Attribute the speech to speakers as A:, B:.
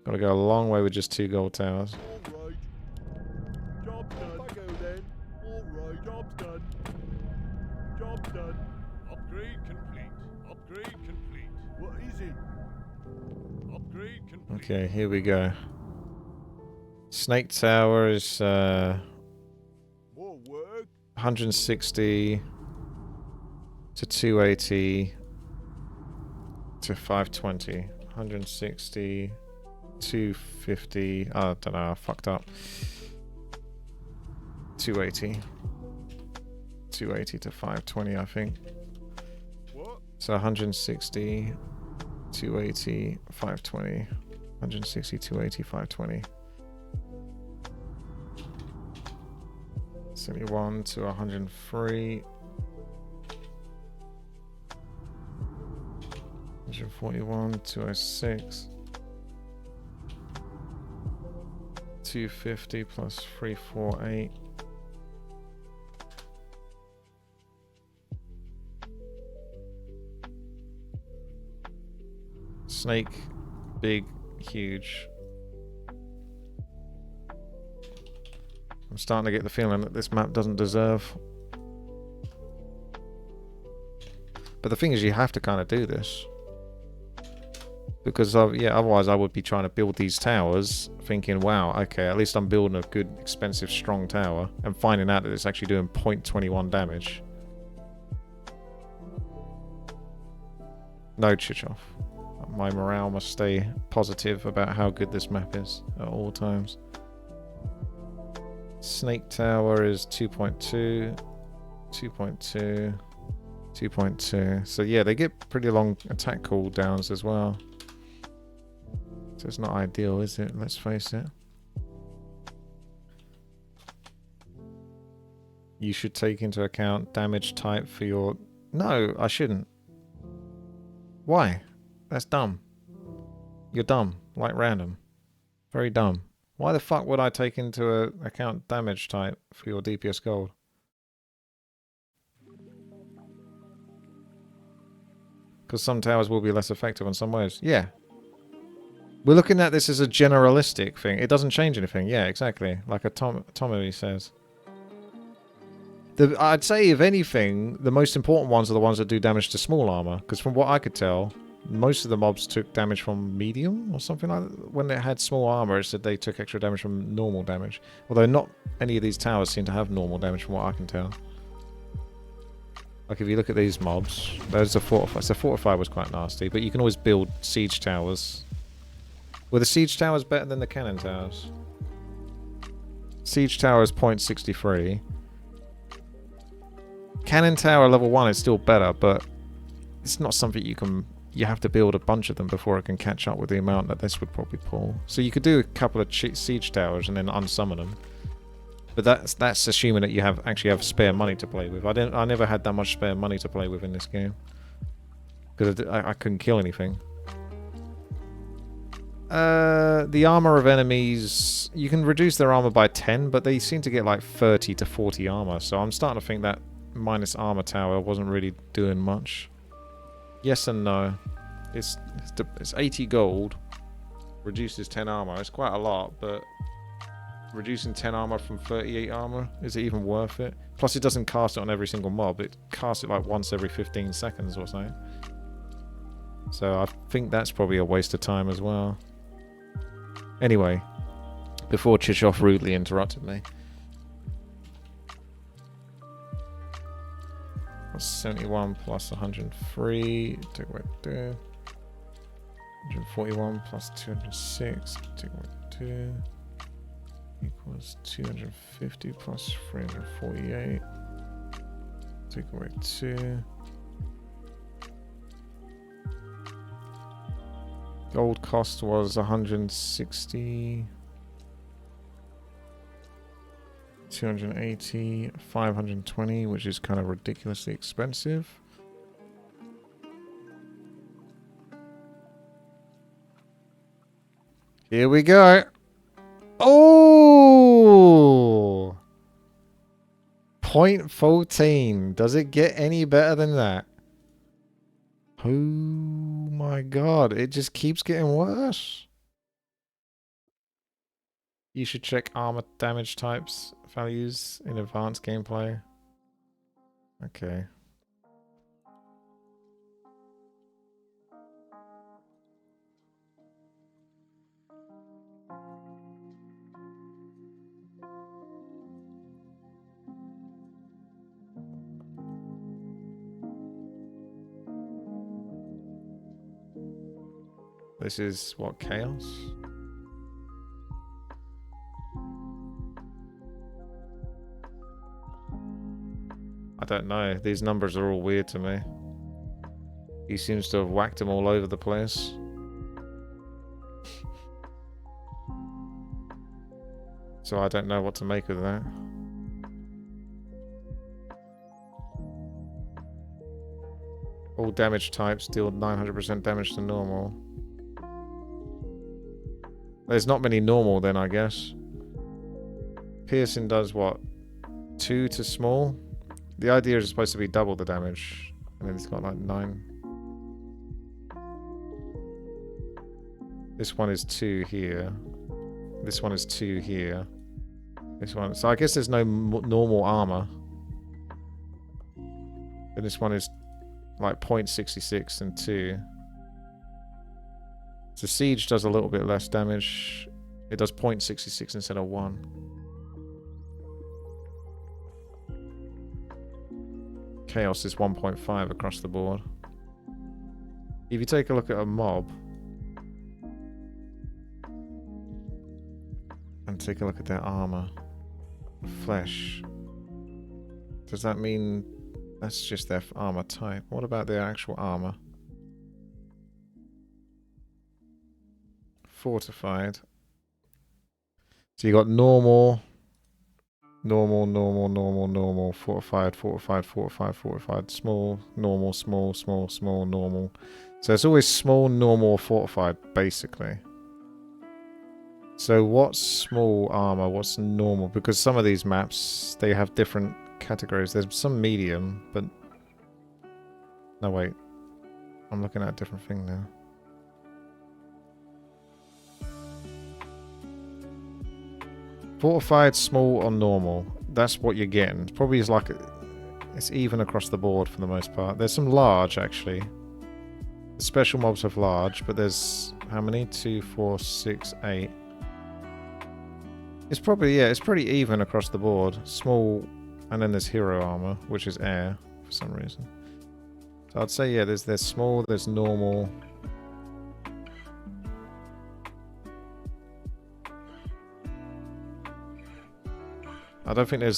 A: Gotta go a long way with just 2 gold towers.
B: Alright. Job's done. Off I go then. Alright, job's done. Job's done.
C: Upgrade complete. Upgrade complete.
B: What is it?
C: Upgrade complete.
A: Okay, here we go. Snake Tower is
B: More work?
A: 160 to 280 to 520. 160, 250. Oh, I don't know, I fucked up. 280. 280 to 520, I think.
B: What?
A: So 160, 280, 520. 160, 280, 520. 71 to 103. 141, 206. 250 plus 348. Snake, big, huge. I'm starting to get the feeling that this map doesn't deserve. But the thing is, you have to kind of do this. Because, yeah, otherwise I would be trying to build these towers, thinking, wow, okay, at least I'm building a good, expensive, strong tower, and finding out that it's actually doing 0.21 damage. No, Chichov. My morale must stay positive about how good this map is at all times. Snake Tower is 2.2, 2.2, 2.2. So yeah, they get pretty long attack cooldowns as well. So it's not ideal, is it? Let's face it. You should take into account damage type for your... No, I shouldn't. Why? That's dumb. You're dumb. Like random. Very dumb. Why the fuck would I take into account damage type for your DPS gold? Because some towers will be less effective in some ways. Yeah. We're looking at this as a generalistic thing. It doesn't change anything. Yeah, exactly. Like a Tommy says. I'd say, if anything, the most important ones are the ones that do damage to small armor. Because from what I could tell, most of the mobs took damage from medium or something like that. When it had small armor, it said they took extra damage from normal damage. Although not any of these towers seem to have normal damage from what I can tell. Like if you look at these mobs, there's a fortify. So fortify was quite nasty, but you can always build siege towers. Were the siege towers better than the cannon towers? Siege tower is 0.63. Cannon tower level 1 is still better, but it's not something you have to build a bunch of them before it can catch up with the amount that this would probably pull. So you could do a couple of siege towers and then unsummon them. But that's assuming that you actually have spare money to play with. I never had that much spare money to play with in this game. Because I couldn't kill anything. The armor of enemies, you can reduce their armor by 10, but they seem to get like 30 to 40 armor. So I'm starting to think that minus armor tower wasn't really doing much. Yes and no. It's 80 gold. Reduces 10 armor. It's quite a lot, but reducing 10 armor from 38 armor, is it even worth it? Plus it doesn't cast it on every single mob. It casts it like once every 15 seconds or something. So I think that's probably a waste of time as well. Anyway, before Chichov rudely interrupted me. 71 plus 103, take away 2. 141 plus 206, take away 2. Equals 250 plus 348. Take away 2. Gold cost was 160. 280, 520, which is kind of ridiculously expensive. Here we go. Oh! 0.14. Does it get any better than that? Oh my god, it just keeps getting worse. You should check armor damage types values in advanced gameplay. Okay. This is what, chaos? I don't know. These numbers are all weird to me. He seems to have whacked them all over the place. So I don't know what to make of that. All damage types deal 900% damage to normal. There's not many normal then, I guess. Piercing does what? 2 to small? The idea is supposed to be double the damage. And then it's got like 9. This one is 2 here. This one is 2 here. This one... So I guess there's no normal armor. And this one is like 0.66 and 2. So Siege does a little bit less damage. It does 0.66 instead of 1. Chaos is 1.5 across the board. If you take a look at a mob and take a look at their armor, flesh, does that mean that's just their armor type? What about their actual armor? Fortified. So you got normal, normal, normal, normal, normal, fortified, fortified, fortified, fortified, small, normal, small, small, small, normal. So it's always small, normal, fortified, basically. So what's small armor? What's normal? Because some of these maps, they have different categories. There's some medium, but... No, wait. I'm looking at a different thing now. Fortified, small, or normal. That's what you're getting. It's probably is like... It's even across the board for the most part. There's some large, actually. The special mobs have large, but there's... How many? 2, 4, 6, 8. It's probably, yeah, it's pretty even across the board. Small, and then there's hero armor, which is air, for some reason. So I'd say, yeah, there's small, there's normal... I don't think there's